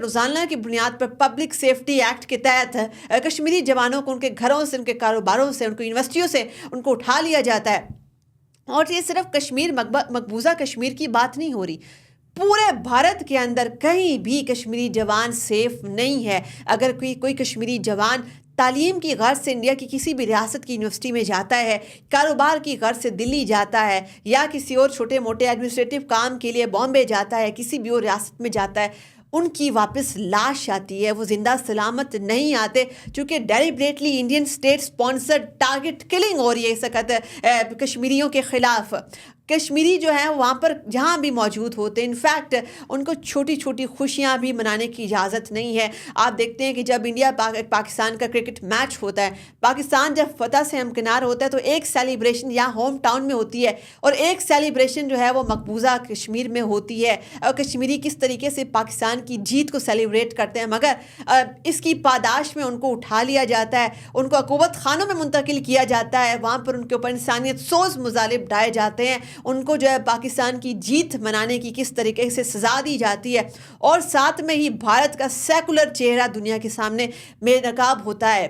रोज़ाना की बुनियाद पर पब्लिक सेफ्टी एक्ट के तहत कश्मीरी जवानों को उनके घरों से, उनके कारोबारों से, उनकी यूनिवर्सिटियों से उनको उठा लिया जाता है। और ये सिर्फ कश्मीर, मकबूजा कश्मीर की बात नहीं हो रही, पूरे भारत के अंदर कहीं भी कश्मीरी जवान सेफ नहीं है। अगर कोई कश्मीरी जवान तालीम की गर्ज से इंडिया की किसी भी रियासत की यूनिवर्सिटी में जाता है, कारोबार की गर्ज से दिल्ली जाता है, या किसी और छोटे मोटे एडमिनिस्ट्रेटिव काम के लिए बॉम्बे जाता है, किसी भी और रियासत में जाता है, उनकी वापस लाश आती है, वो ज़िंदा सलामत नहीं आते, क्योंकि deliberately Indian state sponsored target killing हो रही है इस वक्त कश्मीरियों के ख़िलाफ़। कश्मीरी जो है वहाँ पर जहाँ भी मौजूद होते हैं, इनफैक्ट उनको छोटी छोटी खुशियाँ भी मनाने की इजाज़त नहीं है। आप देखते हैं कि जब इंडिया पाकिस्तान का क्रिकेट मैच होता है, पाकिस्तान जब फतह से हमकिनार होता है, तो एक सेलिब्रेशन यहाँ होम टाउन में होती है और एक सेलिब्रेशन जो है वो मकबूजा कश्मीर में होती है। और कश्मीरी किस तरीके से पाकिस्तान की जीत को सेलिब्रेट करते हैं, मगर इसकी पादाश में उनको उठा लिया जाता है, उनको अकूबत खानों में मुंतकिल किया जाता है, वहाँ पर उनके ऊपर इंसानियत सोज मुजालिब ढाए जाते हैं, उनको जो है पाकिस्तान की जीत मनाने की किस तरीके से सज़ा दी जाती है, और साथ में ही भारत का सेकुलर चेहरा दुनिया के सामने बेनकाब होता है।